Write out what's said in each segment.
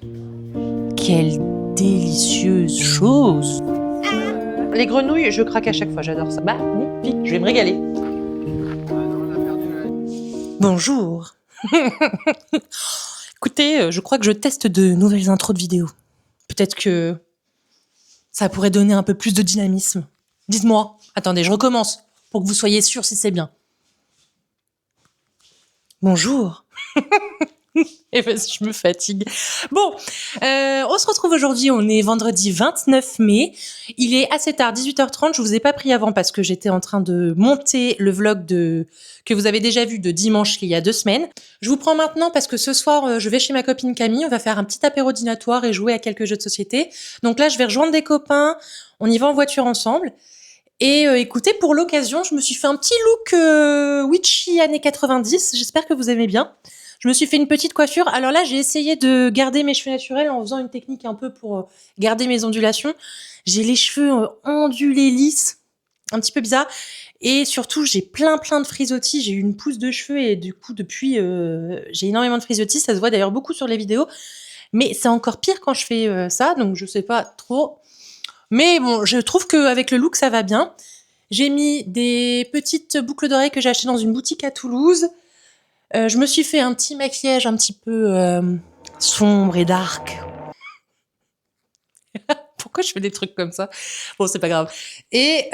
Quelle délicieuse chose. Les grenouilles, je craque à chaque fois, j'adore ça. Magnifique, je vais me régaler. Bonjour. Écoutez, je crois que je teste de nouvelles intros de vidéos. Peut-être que ça pourrait donner un peu plus de dynamisme. Dites-moi. Attendez, je recommence pour que vous soyez sûrs si c'est bien. Bonjour. Et vas-y, je me fatigue. Bon, on se retrouve aujourd'hui, on est vendredi 29 mai. Il est assez tard, 18h30. Je vous ai pas pris avant parce que j'étais en train de monter le vlog que vous avez déjà vu de dimanche il y a 2 semaines. Je vous prends maintenant parce que ce soir, je vais chez ma copine Camille. On va faire un petit apéro dînatoire et jouer à quelques jeux de société. Donc là, je vais rejoindre des copains. On y va en voiture ensemble. Et écoutez, pour l'occasion, je me suis fait un petit look witchy années 90. J'espère que vous aimez bien. Je me suis fait une petite coiffure. Alors là, j'ai essayé de garder mes cheveux naturels en faisant une technique un peu pour garder mes ondulations. J'ai les cheveux ondulés lisses, un petit peu bizarre. Et surtout, j'ai plein de frisottis. J'ai eu une pousse de cheveux et du coup, depuis, j'ai énormément de frisottis. Ça se voit d'ailleurs beaucoup sur les vidéos. Mais c'est encore pire quand je fais ça, donc je sais pas trop. Mais bon, je trouve qu'avec le look, ça va bien. J'ai mis des petites boucles d'oreilles que j'ai achetées dans une boutique à Toulouse. Je me suis fait un petit maquillage un petit peu sombre et dark. Pourquoi je fais des trucs comme ça? Bon, c'est pas grave. Et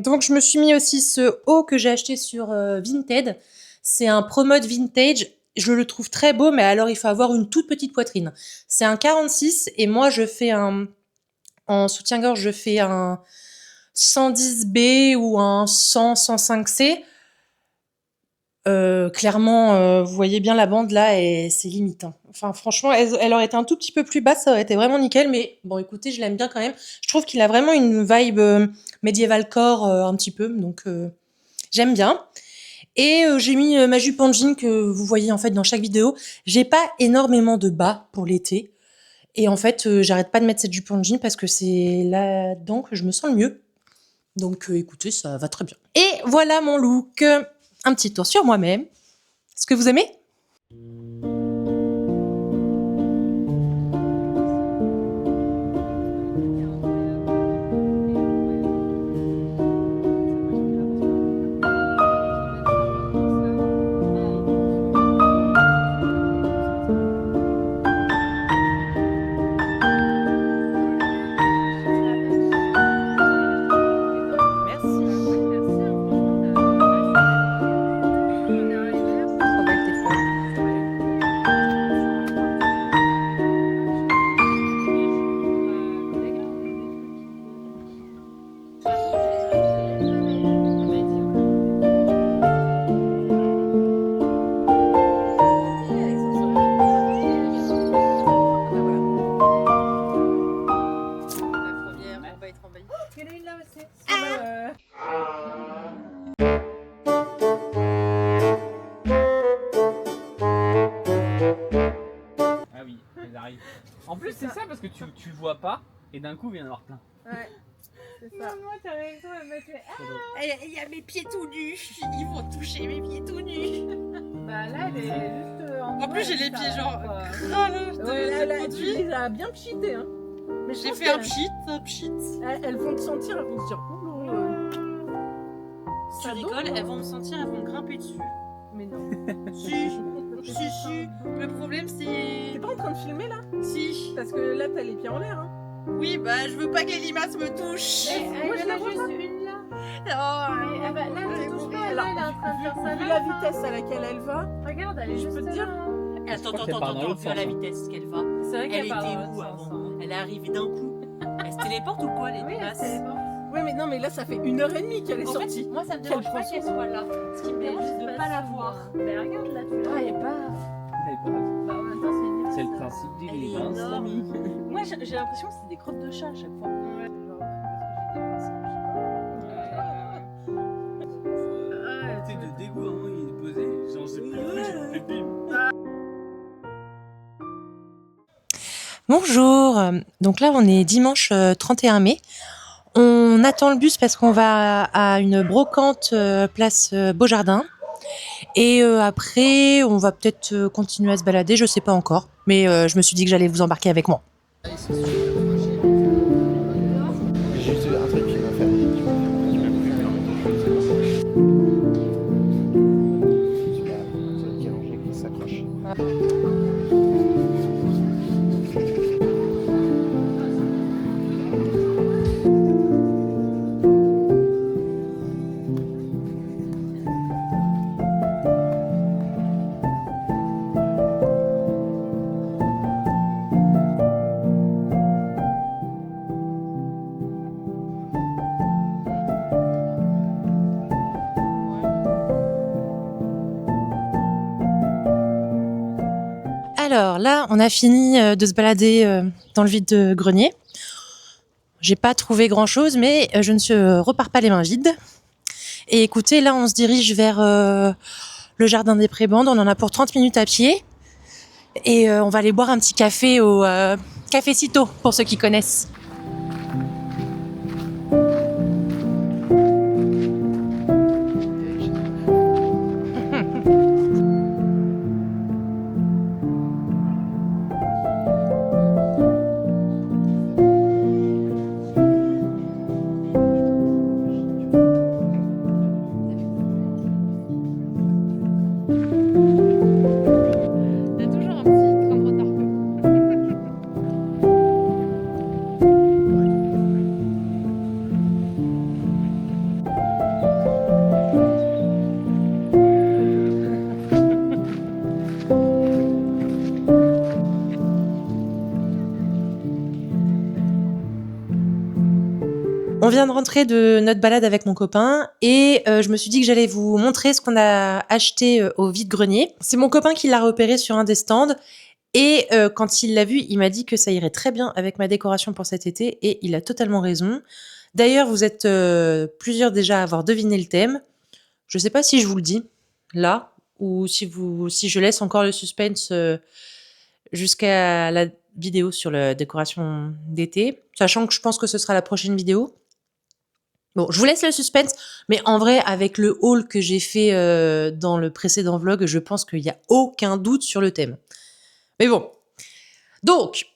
donc, je me suis mis aussi ce haut que j'ai acheté sur Vinted. C'est un ProMode Vintage. Je le trouve très beau, mais alors il faut avoir une toute petite poitrine. C'est un 46 et moi, je fais en soutien-gorge, je fais un 110B ou un 105C. Clairement, vous voyez bien la bande là et c'est limite. Hein. Enfin, franchement, elle aurait été un tout petit peu plus basse, ça aurait été vraiment nickel. Mais bon, écoutez, je l'aime bien quand même. Je trouve qu'il a vraiment une vibe médiéval core un petit peu, donc j'aime bien. Et j'ai mis ma jupe en jean que vous voyez en fait dans chaque vidéo. J'ai pas énormément de bas pour l'été. Et en fait, j'arrête pas de mettre cette jupe en jean parce que c'est là-dedans que je me sens le mieux. Donc écoutez, ça va très bien. Et voilà mon look. Un petit tour sur moi-même. Est-ce que vous aimez ? En plus, c'est ça parce que tu le vois pas et d'un coup, il vient d'en avoir plein. Ouais, c'est ça. Maman, t'as raison, elle m'a fait. Il y a mes pieds tout nus. Ils vont toucher mes pieds tout nus. Bah là, elle est juste En plus, j'ai les pieds genre. Ouais, là, tu les as bien pchité, hein. Mais j'ai fait un pchit. Elles vont te sentir, elles vont se dire. Tu rigoles, elles vont me sentir, elles vont me grimper dessus. Mais non. Si. Le problème, c'est. T'es pas en train de filmer là? Si. Parce que là, t'as les pieds en l'air, hein. Oui, bah, je veux pas que les limaces me touchent. Moi, je la vois pas. Une là. Oh, Là, elle touche pas. Alors, Elle est en train de faire ça. vu la vitesse à laquelle elle va. Regarde, elle est Je juste peux te dire. Attends, Vu à la vitesse qu'elle va. C'est vrai Elle qu'elle était où avant? Elle est arrivée d'un coup. Elle se téléporte ou quoi, les limaces? Oui, mais non, mais là, ça fait 1h30 qu'elle est sortie. Fait, moi, ça me dérange pas qu'elle soit là. Ce qui me dérange, c'est de pas la voir. Mais regarde, là, tu Ah, elle est pas. Bah, en même temps, c'est une C'est le principe du Elle est l'élégance, énorme. l'ami. Moi, j'ai l'impression que c'est des crottes de chat à chaque fois. Arrêtez de dégoût, hein, il est posé. J'en sais plus, j'ai plus. Bonjour. Donc là, on est dimanche 31 mai. On attend le bus parce qu'on va à une brocante place Beaujardin. Et après, on va peut-être continuer à se balader, je sais pas encore. Mais je me suis dit que j'allais vous embarquer avec moi. J'ai juste un truc qui m'a fait qui m'a plu énormément de choses. Celui-là, qui est rangé, qui s'accroche. Alors là, on a fini de se balader dans le vide-grenier. J'ai pas trouvé grand-chose, mais je ne repars pas les mains vides. Et écoutez, là, on se dirige vers le jardin des prébendes. On en a pour 30 minutes à pied. Et on va aller boire un petit café au Café Cito, pour ceux qui connaissent. T'as toujours un petit train de retard, quoi. On vient de rentrer de notre balade avec mon copain et je me suis dit que j'allais vous montrer ce qu'on a acheté au vide-grenier. C'est mon copain qui l'a repéré sur un des stands et quand il l'a vu, il m'a dit que ça irait très bien avec ma décoration pour cet été et il a totalement raison. D'ailleurs, vous êtes plusieurs déjà à avoir deviné le thème. Je sais pas si je vous le dis là ou si je laisse encore le suspense jusqu'à la vidéo sur la décoration d'été, sachant que je pense que ce sera la prochaine vidéo. Bon, je vous laisse le suspense, mais en vrai, avec le haul que j'ai fait dans le précédent vlog, je pense qu'il n'y a aucun doute sur le thème. Mais bon. Donc,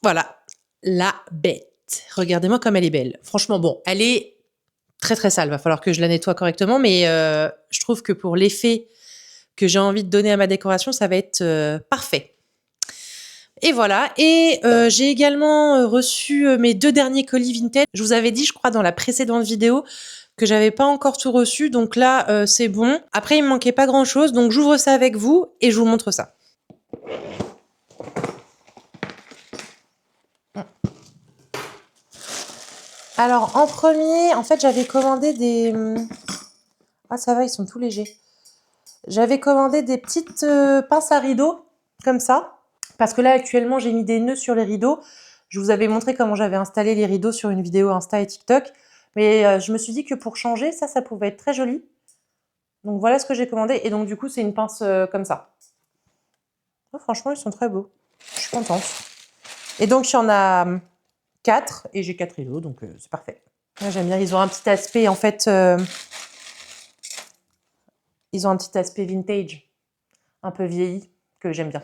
voilà. La bête. Regardez-moi comme elle est belle. Franchement, bon, elle est très très sale. Va falloir que je la nettoie correctement, mais je trouve que pour l'effet que j'ai envie de donner à ma décoration, ça va être parfait. Et voilà. Et j'ai également reçu mes 2 derniers colis Vinted. Je vous avais dit, je crois, dans la précédente vidéo que j'avais pas encore tout reçu. Donc là, c'est bon. Après, il me manquait pas grand-chose. Donc j'ouvre ça avec vous et je vous montre ça. Alors, en premier, en fait, j'avais commandé des... Ah, ça va, ils sont tout légers. J'avais commandé des petites pinces à rideaux, comme ça. Parce que là, actuellement, j'ai mis des nœuds sur les rideaux. Je vous avais montré comment j'avais installé les rideaux sur une vidéo Insta et TikTok. Mais je me suis dit que pour changer, ça pouvait être très joli. Donc voilà ce que j'ai commandé. Et donc du coup, c'est une pince comme ça. Oh, franchement, ils sont très beaux. Je suis contente. Et donc, il y en a 4. Et j'ai 4 rideaux, donc c'est parfait. Moi, j'aime bien. Ils ont un petit aspect, en fait... ils ont un petit aspect vintage. Un peu vieilli, que j'aime bien.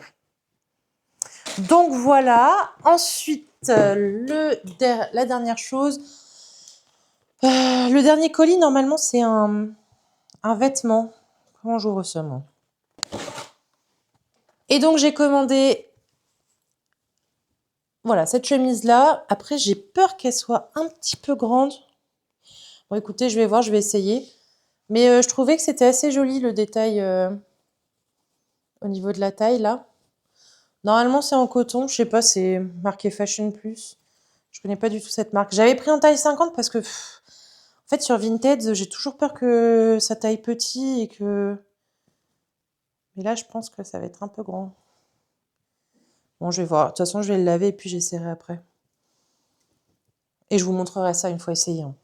Donc voilà. Ensuite, la dernière chose... le dernier colis, normalement, c'est un vêtement. Comment j'ouvre ça, moi? Et donc, j'ai commandé... Voilà, cette chemise-là. Après, j'ai peur qu'elle soit un petit peu grande. Bon, écoutez, je vais voir, je vais essayer. Mais je trouvais que c'était assez joli, le détail au niveau de la taille, là. Normalement, c'est en coton. Je sais pas, c'est marqué Fashion Plus. Je connais pas du tout cette marque. J'avais pris en taille 50 parce que... en fait, sur Vinted, j'ai toujours peur que ça taille petit et que... Mais là, je pense que ça va être un peu grand. Bon, je vais voir. De toute façon, je vais le laver et puis j'essaierai après. Et je vous montrerai ça une fois essayé. Hein.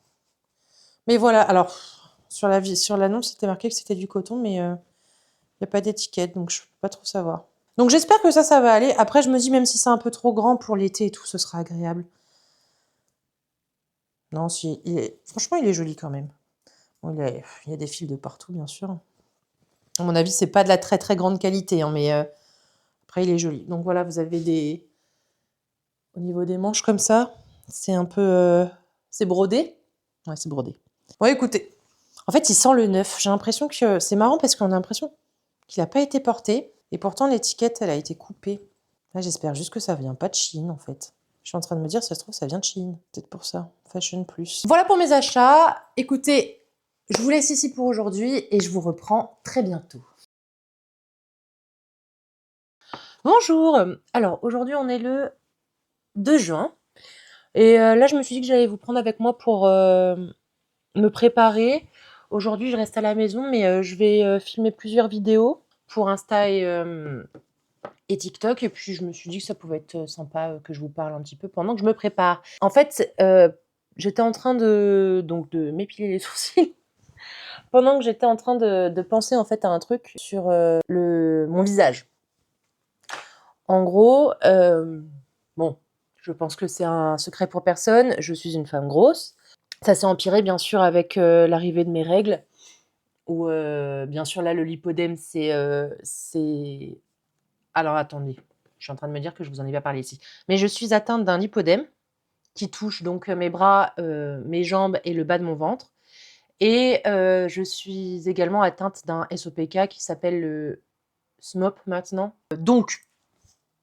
Mais voilà, alors, sur l'annonce, c'était marqué que c'était du coton, mais il n'y a pas d'étiquette, donc je ne peux pas trop savoir. Donc j'espère que ça va aller. Après, je me dis, même si c'est un peu trop grand pour l'été et tout, ce sera agréable. Non, si, franchement, il est joli quand même. Bon, il y a des fils de partout, bien sûr. À mon avis, c'est pas de la très très grande qualité, hein, mais après, il est joli. Donc voilà, vous avez des... Au niveau des manches comme ça, c'est un peu... c'est brodé. Ouais, c'est brodé. Ouais, écoutez. En fait, il sent le neuf. J'ai l'impression que... C'est marrant parce qu'on a l'impression qu'il n'a pas été porté. Et pourtant, l'étiquette, elle a été coupée. Là, j'espère juste que ça vient pas de Chine, en fait. Je suis en train de me dire, ça se trouve, ça vient de Chine. Peut-être pour ça. Fashion Plus. Voilà pour mes achats. Écoutez, je vous laisse ici pour aujourd'hui et je vous reprends très bientôt. Bonjour. Alors, aujourd'hui, on est le 2 juin. Et là, je me suis dit que j'allais vous prendre avec moi pour me préparer. Aujourd'hui, je reste à la maison, mais je vais filmer plusieurs vidéos pour Insta et TikTok. Et puis, je me suis dit que ça pouvait être sympa que je vous parle un petit peu pendant que je me prépare. En fait, j'étais en train de m'épiler les sourcils pendant que j'étais en train de penser en fait à un truc sur mon visage. En gros, bon, je pense que c'est un secret pour personne. Je suis une femme grosse. Ça s'est empiré bien sûr avec l'arrivée de mes règles. Où bien sûr là le lipodème c'est alors attendez, je suis en train de me dire que je vous en ai pas parlé ici. Mais je suis atteinte d'un lipodème qui touche donc mes bras, mes jambes et le bas de mon ventre. Et je suis également atteinte d'un SOPK qui s'appelle le SMOP maintenant. Donc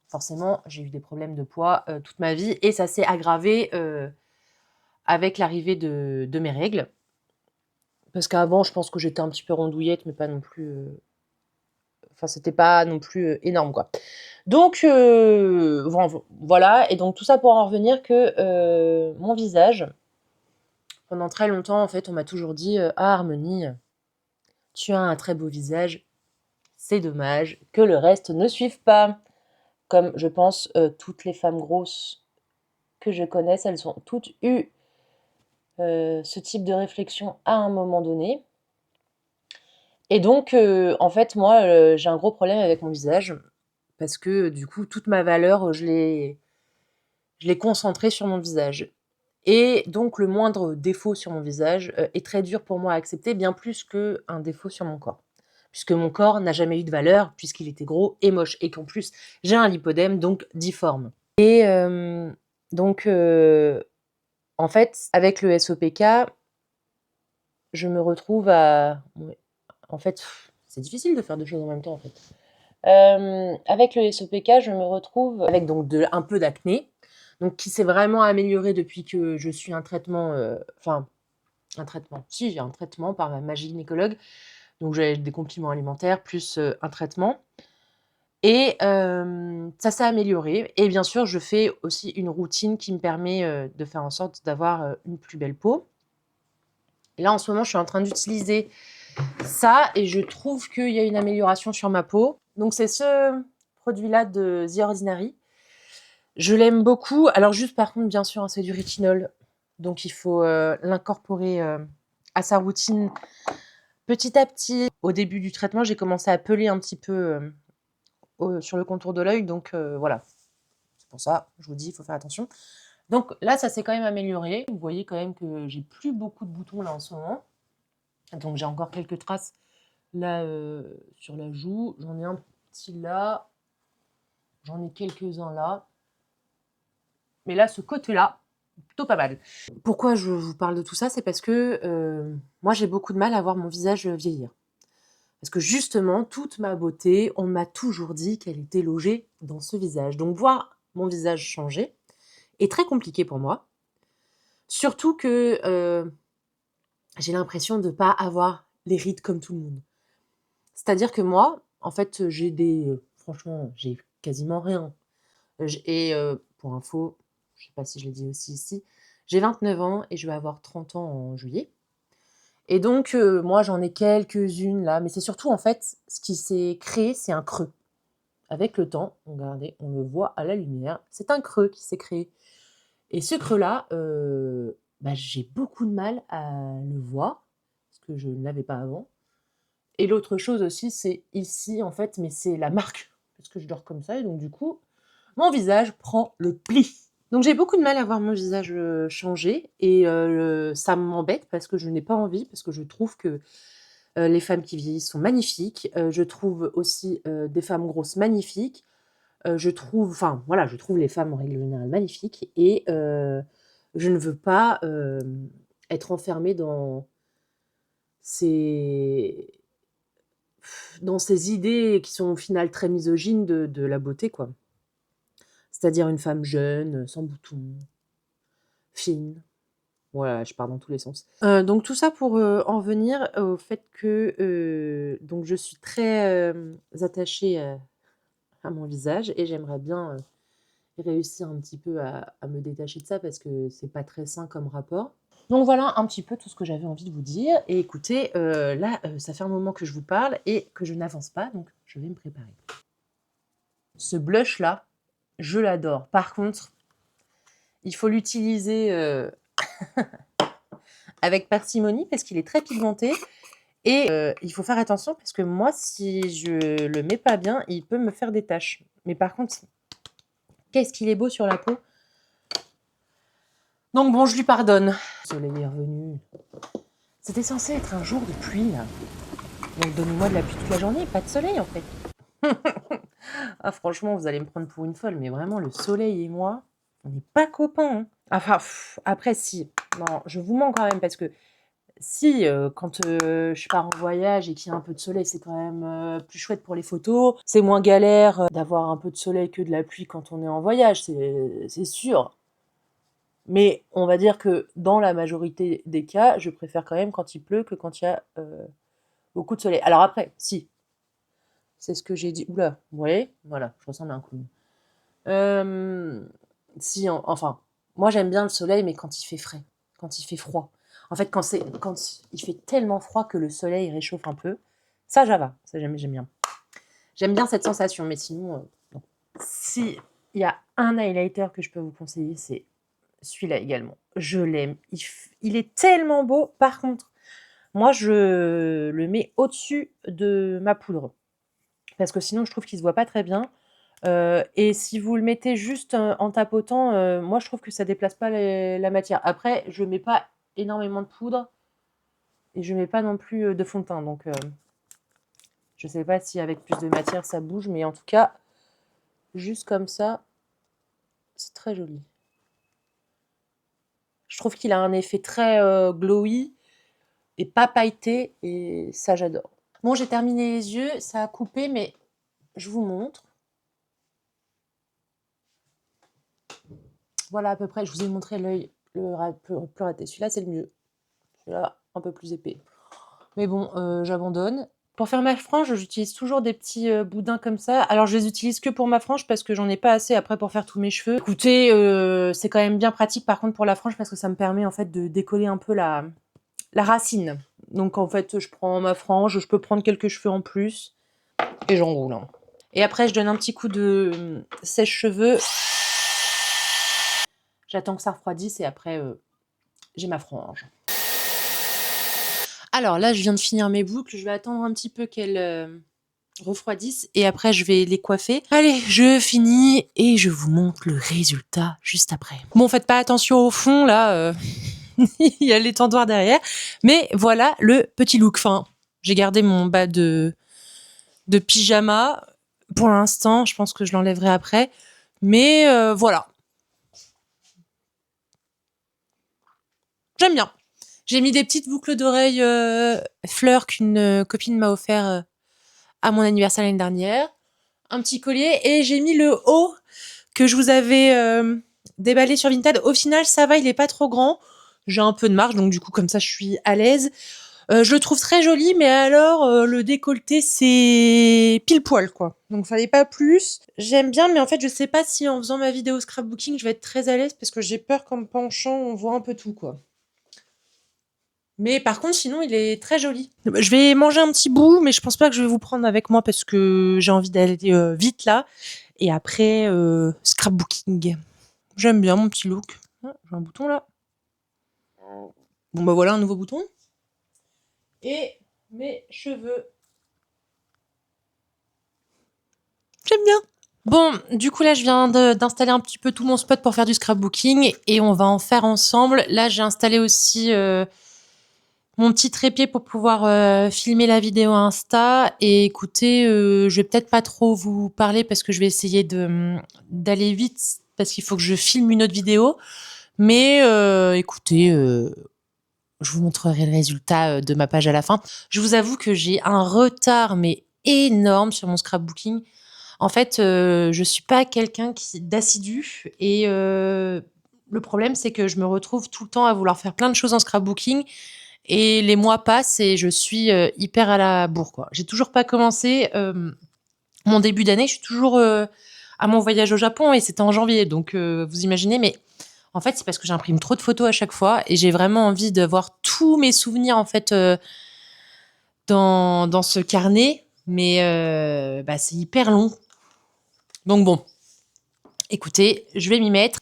forcément, j'ai eu des problèmes de poids toute ma vie et ça s'est aggravé avec l'arrivée de mes règles. Parce qu'avant, je pense que j'étais un petit peu rondouillette, mais pas non plus... Enfin, c'était pas non plus énorme, quoi. Donc, voilà. Et donc, tout ça pour en revenir que mon visage, pendant très longtemps, en fait, on m'a toujours dit « Ah, Harmonie, tu as un très beau visage. C'est dommage que le reste ne suive pas. » Comme je pense toutes les femmes grosses que je connaisse, elles ont toutes eu ce type de réflexion à un moment donné. Et donc, en fait, moi, j'ai un gros problème avec mon visage parce que du coup, toute ma valeur, je l'ai concentrée sur mon visage. Et donc, le moindre défaut sur mon visage est très dur pour moi à accepter, bien plus qu'un défaut sur mon corps. Puisque mon corps n'a jamais eu de valeur, puisqu'il était gros et moche. Et qu'en plus, j'ai un lipodème, donc difforme. Et donc, en fait, avec le SOPK, je me retrouve à... En fait, c'est difficile de faire deux choses en même temps, en fait. Avec le SOPK, je me retrouve avec donc un peu d'acné, donc qui s'est vraiment amélioré depuis que je suis un traitement, si j'ai un traitement par ma gynécologue, donc j'ai des compléments alimentaires plus un traitement, et ça s'est amélioré. Et bien sûr, je fais aussi une routine qui me permet de faire en sorte d'avoir une plus belle peau. Et là, en ce moment, je suis en train d'utiliser ça et je trouve qu'il y a une amélioration sur ma peau. Donc, c'est ce produit-là de The Ordinary. Je l'aime beaucoup. Alors, juste par contre, bien sûr, hein, c'est du rétinol. Donc, il faut l'incorporer à sa routine petit à petit. Au début du traitement, j'ai commencé à peler un petit peu sur le contour de l'œil. Donc, voilà. C'est pour ça, je vous dis, il faut faire attention. Donc, là, ça s'est quand même amélioré. Vous voyez quand même que j'ai plus beaucoup de boutons là en ce moment. Donc, j'ai encore quelques traces là sur la joue. J'en ai un petit là. J'en ai quelques-uns là. Mais là, ce côté-là, plutôt pas mal. Pourquoi je vous parle de tout ça? C'est parce que moi, j'ai beaucoup de mal à voir mon visage vieillir. Parce que justement, toute ma beauté, on m'a toujours dit qu'elle était logée dans ce visage. Donc, voir mon visage changer est très compliqué pour moi. Surtout que j'ai l'impression de ne pas avoir les rides comme tout le monde. C'est-à-dire que moi, en fait, franchement, j'ai quasiment rien. Et pour info, je ne sais pas si je l'ai dit aussi ici, j'ai 29 ans et je vais avoir 30 ans en juillet. Et donc, moi, j'en ai quelques-unes là, mais c'est surtout, en fait, ce qui s'est créé, c'est un creux. Avec le temps, regardez, on le voit à la lumière, c'est un creux qui s'est créé. Et ce creux-là, j'ai beaucoup de mal à le voir, parce que je ne l'avais pas avant. Et l'autre chose aussi, c'est ici, en fait, mais c'est la marque, parce que je dors comme ça, et donc du coup, mon visage prend le pli. Donc j'ai beaucoup de mal à voir mon visage changer, et ça m'embête, parce que je n'ai pas envie, parce que je trouve que Les femmes qui vieillissent sont magnifiques. Je trouve aussi des femmes grosses magnifiques. Je trouve, enfin voilà, je trouve les femmes en règle générale magnifiques et je ne veux pas être enfermée ces, dans ces idées qui sont au final très misogynes de la beauté, quoi. C'est-à-dire une femme jeune, sans boutons, fine. Voilà, je pars dans tous les sens. Donc tout ça pour en venir au fait que donc je suis très attachée à mon visage et j'aimerais bien réussir un petit peu à me détacher de ça parce que c'est pas très sain comme rapport. Donc voilà un petit peu tout ce que j'avais envie de vous dire. Et écoutez, là, ça fait un moment que je vous parle et que je n'avance pas, donc je vais me préparer. Ce blush-là, je l'adore. Par contre, il faut l'utiliser avec parcimonie parce qu'il est très pigmenté. Et il faut faire attention parce que moi, si je le mets pas bien, il peut me faire des taches. Mais par contre, qu'est-ce qu'il est beau sur la peau. Donc bon, je lui pardonne. Le soleil est revenu. C'était censé être un jour de pluie, là. Donc donnez-moi de la pluie toute la journée, pas de soleil, en fait. Ah, franchement, vous allez me prendre pour une folle, mais vraiment, le soleil et moi, on n'est pas copains. Hein. Enfin, après, si. Non, je vous mens quand même, parce que si, quand je pars en voyage et qu'il y a un peu de soleil, c'est quand même plus chouette pour les photos. C'est moins galère d'avoir un peu de soleil que de la pluie quand on est en voyage, c'est sûr. Mais on va dire que dans la majorité des cas, je préfère quand même quand il pleut que quand il y a beaucoup de soleil. Alors après, si, c'est ce que j'ai dit. Oula, vous voyez, voilà, je ressemble à un clown. Si, enfin, moi j'aime bien le soleil, mais quand il fait frais, quand il fait froid. En fait, quand il fait tellement froid que le soleil réchauffe un peu, ça va, ça j'aime bien. J'aime bien cette sensation, mais sinon, non. Si il y a un highlighter que je peux vous conseiller, c'est celui-là également. Je l'aime. Il est tellement beau. Par contre, moi, je le mets au-dessus de ma poudre. Parce que sinon, je trouve qu'il ne se voit pas très bien. Et si vous le mettez juste en tapotant, moi, je trouve que ça ne déplace pas la matière. Après, je ne mets pas énormément de poudre. Et je ne mets pas non plus de fond de teint. Donc, je ne sais pas si avec plus de matière, ça bouge. Mais en tout cas, juste comme ça, c'est très joli. Je trouve qu'il a un effet très glowy et pas pailleté, et ça j'adore. Bon, j'ai terminé les yeux, ça a coupé, mais je vous montre. Voilà à peu près, je vous ai montré l'œil le plus raté. Celui-là, c'est le mieux. Celui-là, un peu plus épais. Mais bon, j'abandonne. Pour faire ma frange, j'utilise toujours des petits boudins comme ça. Alors, je les utilise que pour ma frange parce que j'en ai pas assez après pour faire tous mes cheveux. Écoutez, c'est quand même bien pratique par contre pour la frange parce que ça me permet en fait de décoller un peu la racine. Donc en fait, je prends ma frange, je peux prendre quelques cheveux en plus et j'enroule. Hein. Et après, je donne un petit coup de sèche-cheveux. J'attends que ça refroidisse et après, j'ai ma frange. Alors là, je viens de finir mes boucles. Je vais attendre un petit peu qu'elles refroidissent et après, je vais les coiffer. Allez, je finis et je vous montre le résultat juste après. Bon, faites pas attention au fond, là. Il y a l'étendoir derrière. Mais voilà le petit look. Enfin, j'ai gardé mon bas de pyjama. Pour l'instant, je pense que je l'enlèverai après. Mais voilà. J'aime bien. J'ai mis des petites boucles d'oreilles fleurs qu'une copine m'a offert à mon anniversaire l'année dernière. Un petit collier. Et j'ai mis le haut que je vous avais déballé sur Vinted. Au final, ça va, il est pas trop grand. J'ai un peu de marge, donc du coup, comme ça, je suis à l'aise. Je le trouve très joli, mais alors, le décolleté, c'est pile poil, quoi. Donc, fallait pas plus. J'aime bien, mais en fait, je sais pas si en faisant ma vidéo scrapbooking, je vais être très à l'aise, parce que j'ai peur qu'en me penchant, on voit un peu tout, quoi. Mais par contre, sinon, il est très joli. Je vais manger un petit bout, mais je pense pas que je vais vous prendre avec moi, parce que j'ai envie d'aller vite, là. Et après, scrapbooking. J'aime bien mon petit look. Ah, j'ai un bouton, là. Bon, bah voilà, un nouveau bouton. Et mes cheveux. J'aime bien. Bon, du coup, là, je viens d'installer un petit peu tout mon spot pour faire du scrapbooking et on va en faire ensemble. Là, j'ai installé aussi mon petit trépied pour pouvoir filmer la vidéo Insta. Et écoutez, je vais peut-être pas trop vous parler parce que je vais essayer d'aller vite parce qu'il faut que je filme une autre vidéo. Mais écoutez, je vous montrerai le résultat de ma page à la fin. Je vous avoue que j'ai un retard mais énorme sur mon scrapbooking. En fait, je suis pas quelqu'un d'assidu et le problème, c'est que je me retrouve tout le temps à vouloir faire plein de choses en scrapbooking et les mois passent et je suis hyper à la bourre, quoi. J'ai toujours pas commencé mon début d'année. Je suis toujours à mon voyage au Japon et c'était en janvier, donc vous imaginez. Mais en fait, c'est parce que j'imprime trop de photos à chaque fois et j'ai vraiment envie de voir tous mes souvenirs en fait dans ce carnet. Mais bah, c'est hyper long. Donc bon, écoutez, je vais m'y mettre.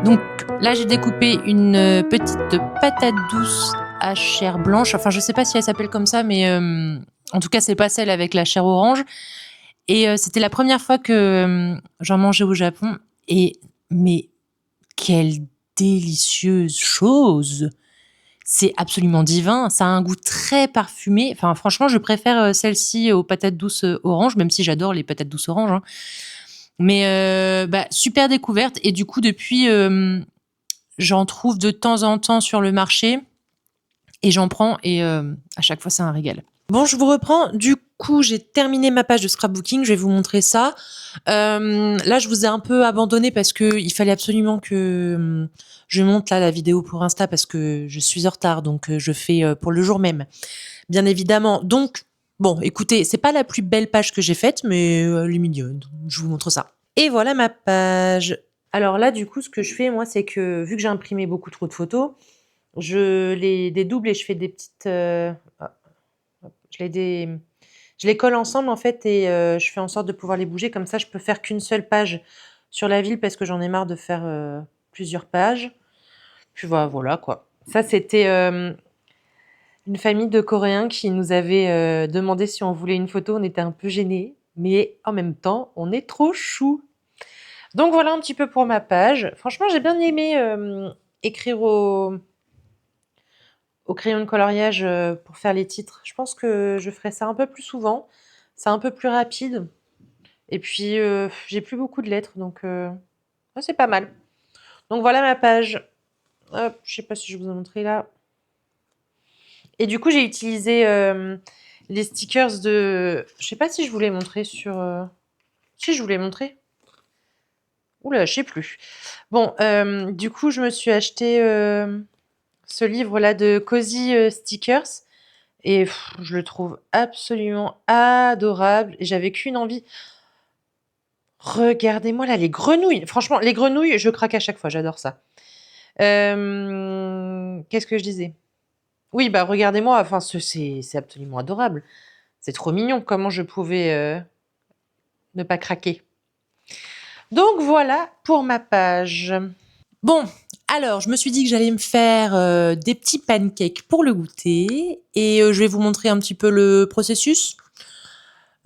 Donc là, j'ai découpé une petite patate douce à chair blanche. Enfin, je sais pas si elle s'appelle comme ça, mais en tout cas, c'est pas celle avec la chair orange. Et c'était la première fois que j'en mangeais au Japon. Et mais quelle délicieuse chose! C'est absolument divin. Ça a un goût très parfumé. Enfin, franchement, je préfère celle-ci aux patates douces oranges, même si j'adore les patates douces oranges. Hein. Mais bah, super découverte. Et du coup, depuis, j'en trouve de temps en temps sur le marché et j'en prends et à chaque fois, c'est un régal. Bon, je vous reprends. Du coup, j'ai terminé ma page de scrapbooking. Je vais vous montrer ça. Là, je vous ai un peu abandonné parce que il fallait absolument que je monte là la vidéo pour Insta parce que je suis en retard. Donc, je fais pour le jour même, bien évidemment. Donc, bon, écoutez, c'est pas la plus belle page que j'ai faite, mais elle est mignonne. Je vous montre ça. Et voilà ma page. Alors là, du coup, ce que je fais, moi, c'est que vu que j'ai imprimé beaucoup trop de photos, je les dédouble et je fais des petites... je les colle ensemble, en fait, et je fais en sorte de pouvoir les bouger. Comme ça, je peux faire qu'une seule page sur la ville parce que j'en ai marre de faire plusieurs pages. Puis voilà, quoi. Ça, c'était une famille de Coréens qui nous avait demandé si on voulait une photo. On était un peu gênés, mais en même temps, on est trop chou. Donc voilà un petit peu pour ma page. Franchement, j'ai bien aimé écrire au crayon de coloriage pour faire les titres. Je pense que je ferai ça un peu plus souvent. C'est un peu plus rapide. Et puis, j'ai plus beaucoup de lettres, donc ouais, c'est pas mal. Donc voilà ma page. Hop, je sais pas si je vous ai montré là. Et du coup, j'ai utilisé les stickers de... Je sais pas si je vous l'ai montré sur... Si, je vous l'ai montré. Oula, je sais plus. Bon, du coup, je me suis acheté ce livre-là de Cozy Stickers. Et je le trouve absolument adorable. Et j'avais qu'une envie. Regardez-moi là, les grenouilles. Franchement, les grenouilles, je craque à chaque fois. J'adore ça. Qu'est-ce que je disais? Oui, bah regardez-moi. Enfin, c'est absolument adorable. C'est trop mignon. Comment je pouvais ne pas craquer? Donc voilà pour ma page. Bon, alors je me suis dit que j'allais me faire des petits pancakes pour le goûter et je vais vous montrer un petit peu le processus.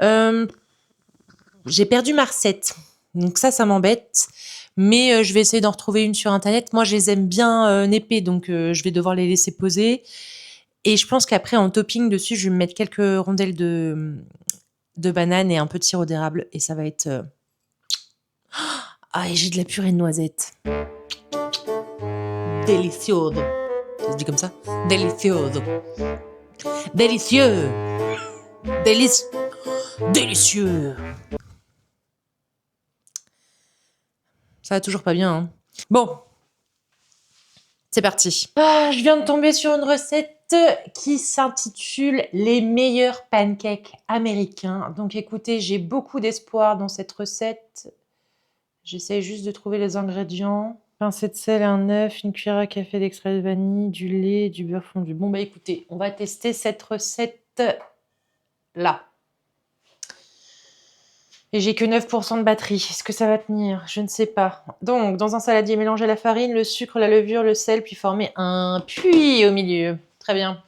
J'ai perdu ma recette, donc ça m'embête, mais je vais essayer d'en retrouver une sur internet. Moi, je les aime bien épais, donc je vais devoir les laisser poser. Et je pense qu'après, en topping dessus, je vais me mettre quelques rondelles de banane et un peu de sirop d'érable et ça va être... Ah, et j'ai de la purée de noisettes. Delicioso. Ça se dit comme ça? Delicioso. Délicieux. Délicieux. Ça va toujours pas bien, hein. Bon. C'est parti. Ah, je viens de tomber sur une recette qui s'intitule Les meilleurs pancakes américains. Donc écoutez, j'ai beaucoup d'espoir dans cette recette. J'essaye juste de trouver les ingrédients. Pincée de sel, un œuf, une cuillère à café d'extrait de vanille, du lait et du beurre fondu. Bon bah écoutez, on va tester cette recette là. Et j'ai que 9% de batterie. Est-ce que ça va tenir? Je ne sais pas. Donc, dans un saladier, mélangez la farine, le sucre, la levure, le sel, puis formez un puits au milieu. Très bien.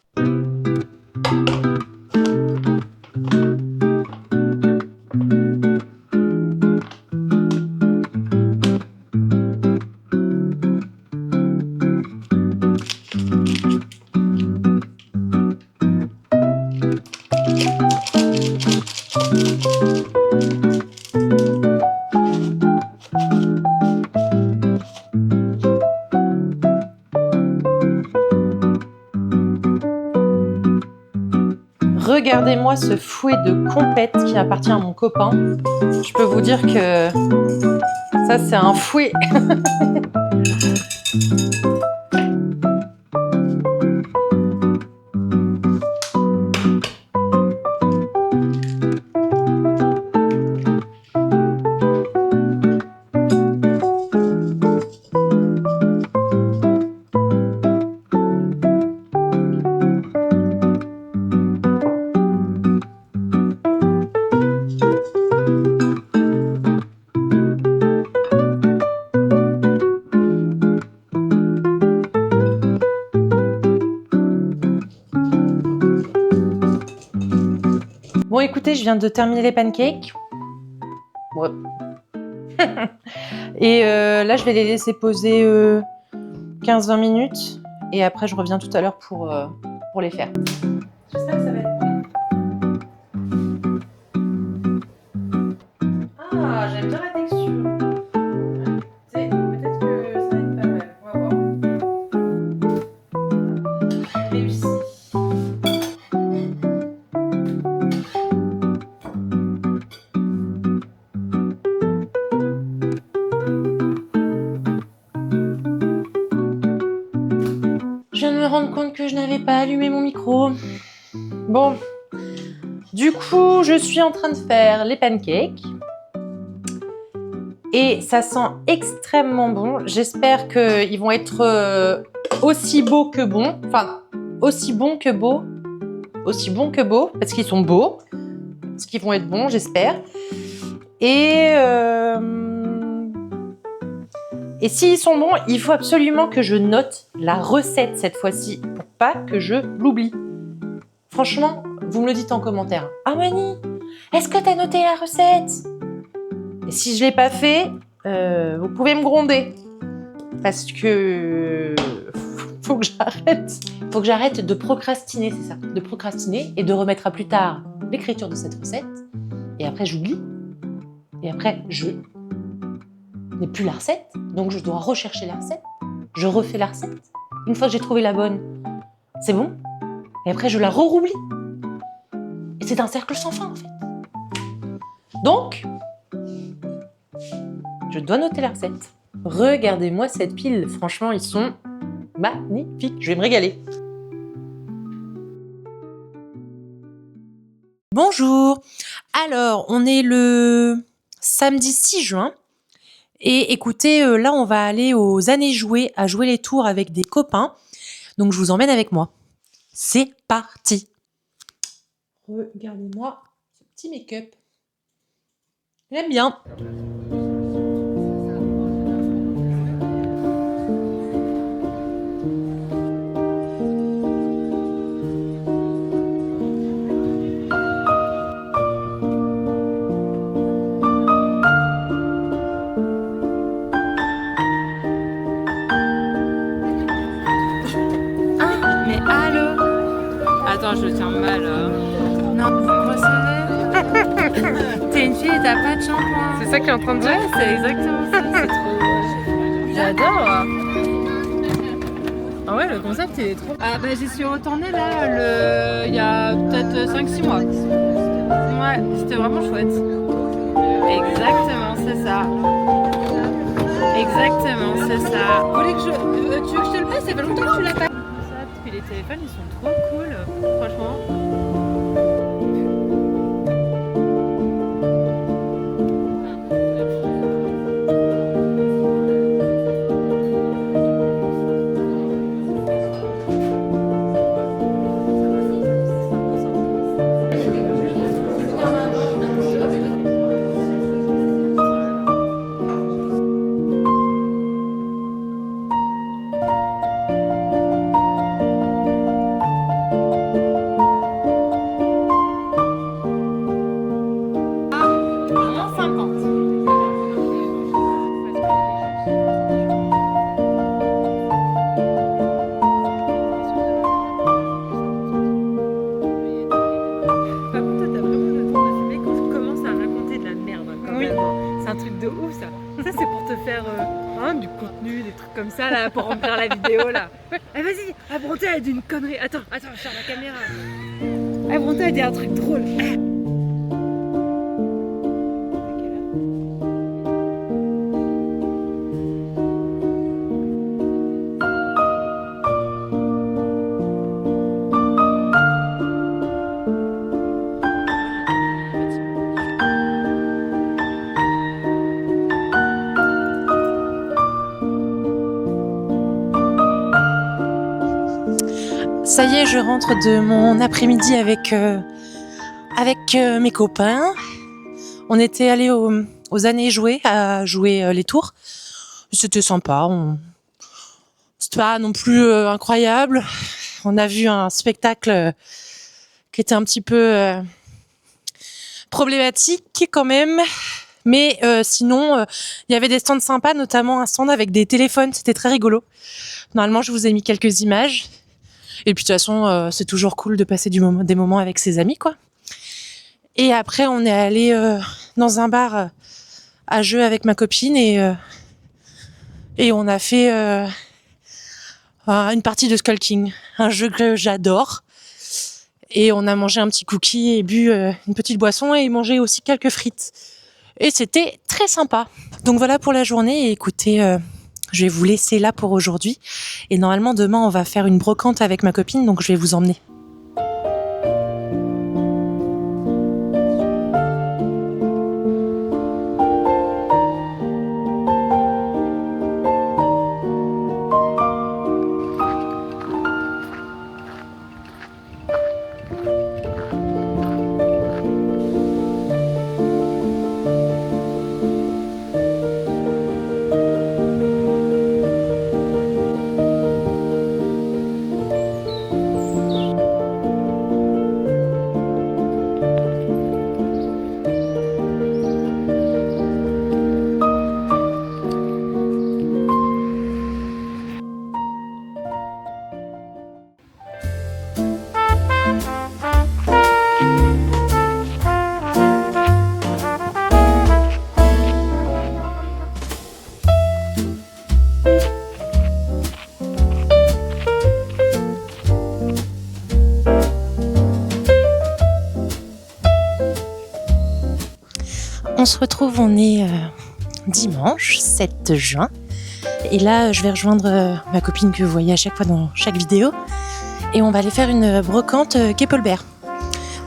Regardez-moi ce fouet de compète qui appartient à mon copain. Je peux vous dire que ça, c'est un fouet. Bon, écoutez, je viens de terminer les pancakes. Ouais. Et là, je vais les laisser poser 15-20 minutes. Et après, je reviens tout à l'heure pour les faire. J'espère que ça va être bon. Ah, j'aime bien la texture. Peut-être que ça va être pas mal. On va voir. Réussi. Je viens de me rendre compte que je n'avais pas allumé mon micro. Bon, du coup, je suis en train de faire les pancakes. Et ça sent extrêmement bon. J'espère qu'ils vont être aussi beaux que bons. Enfin, aussi bons que beaux. Aussi bons que beaux, parce qu'ils sont beaux. Parce qu'ils vont être bons, j'espère. Et s'ils sont bons, il faut absolument que je note la recette cette fois-ci pour pas que je l'oublie. Franchement, vous me le dites en commentaire. Ah Mani, est-ce que t'as noté la recette? Et si je l'ai pas fait, vous pouvez me gronder. Parce que faut que j'arrête. Faut que j'arrête de procrastiner, c'est ça. De procrastiner et de remettre à plus tard l'écriture de cette recette. Et après, j'oublie. Et après, je n'ai plus la recette. Donc, je dois rechercher la recette. Je refais la recette. Une fois que j'ai trouvé la bonne, c'est bon. Et après, je la re-oublie. Et c'est un cercle sans fin, en fait. Donc, je dois noter la recette. Regardez-moi cette pile. Franchement, ils sont magnifiques. Je vais me régaler. Bonjour. Alors, on est le samedi 6 juin. Et écoutez, là, on va aller aux années jouées, à jouer les tours avec des copains. Donc, je vous emmène avec moi. C'est parti. Regardez-moi ce petit make-up. J'aime bien. Mais allô? Attends, je le tiens mal. Non, vous me recevez? T'es une fille et t'as pas de shampoing. C'est ça qu'il est en train de dire? Ouais, c'est exactement ça. C'est trop. J'adore. Ah ouais, le concept il est trop. Ah bah j'y suis retournée là il y a peut-être 5-6 mois. Ouais, c'était vraiment chouette. Exactement, c'est ça. Exactement, c'est ça. Vous voulez que tu veux que je te le passe? Ça fait longtemps que tu l'as pas. Ça, puis les téléphones ils sont trop cool, franchement. comme ça là pour remplir la vidéo là. Ah vas-y, Bronté elle a dit une connerie. Attends, je sors la caméra. Bronté a dit un truc drôle. Ça y est, je rentre de mon après-midi avec mes copains. On était allés aux années jouées, à jouer les tours. C'était sympa. C'était pas non plus incroyable. On a vu un spectacle qui était un petit peu problématique quand même. Mais sinon, il y avait des stands sympas, notamment un stand avec des téléphones. C'était très rigolo. Normalement, je vous ai mis quelques images. Et puis de toute façon, c'est toujours cool de passer des moments avec ses amis, quoi. Et après, on est allé dans un bar à jeux avec ma copine et on a fait une partie de Skull King, un jeu que j'adore. Et on a mangé un petit cookie et bu une petite boisson et mangé aussi quelques frites. Et c'était très sympa. Donc voilà pour la journée. Et écoutez, je vais vous laisser là pour aujourd'hui. Et normalement, demain, on va faire une brocante avec ma copine, donc je vais vous emmener. On se retrouve, on est dimanche 7 juin. Et là, je vais rejoindre ma copine que vous voyez à chaque fois dans chaque vidéo. Et on va aller faire une brocante Keppelberg.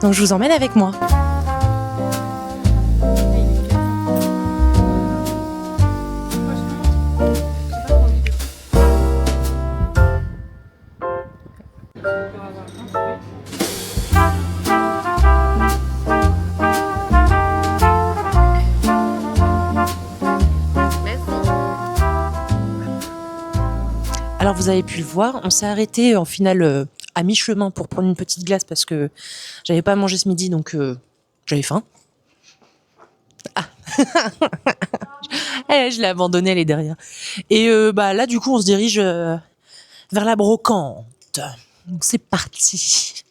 Donc je vous emmène avec moi. Alors vous avez pu le voir, on s'est arrêté en finale à mi-chemin pour prendre une petite glace parce que j'avais pas mangé ce midi, donc j'avais faim. Ah je l'ai abandonnée, elle est derrière. Et là du coup on se dirige vers la brocante. Donc c'est parti.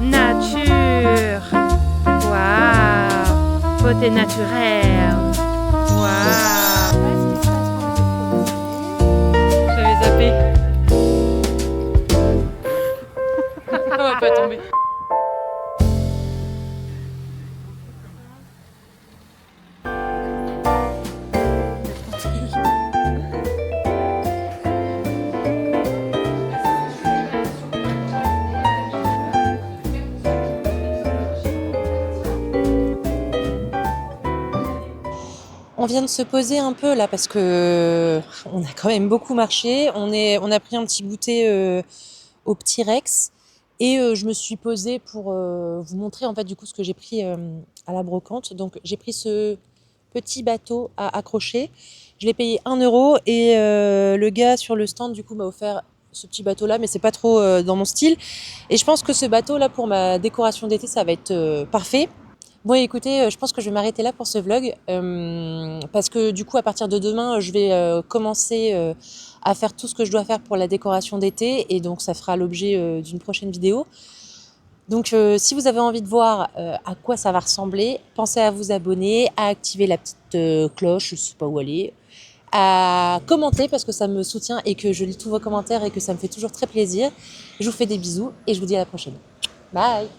Nature. Waouh. Beauté naturelle. Waouh. J'avais zappé. On va pas tomber. On vient de se poser un peu là parce que on a quand même beaucoup marché. On a pris un petit goûter au petit Rex et je me suis posée pour vous montrer en fait du coup ce que j'ai pris à la brocante. Donc j'ai pris ce petit bateau à accrocher. Je l'ai payé 1 euro et le gars sur le stand du coup m'a offert ce petit bateau là, mais c'est pas trop dans mon style. Et je pense que ce bateau là pour ma décoration d'été ça va être parfait. Bon, écoutez, je pense que je vais m'arrêter là pour ce vlog parce que du coup, à partir de demain, je vais commencer à faire tout ce que je dois faire pour la décoration d'été et donc ça fera l'objet d'une prochaine vidéo. Donc, si vous avez envie de voir à quoi ça va ressembler, pensez à vous abonner, à activer la petite cloche, je sais pas où elle est, à commenter parce que ça me soutient et que je lis tous vos commentaires et que ça me fait toujours très plaisir. Je vous fais des bisous et je vous dis à la prochaine. Bye!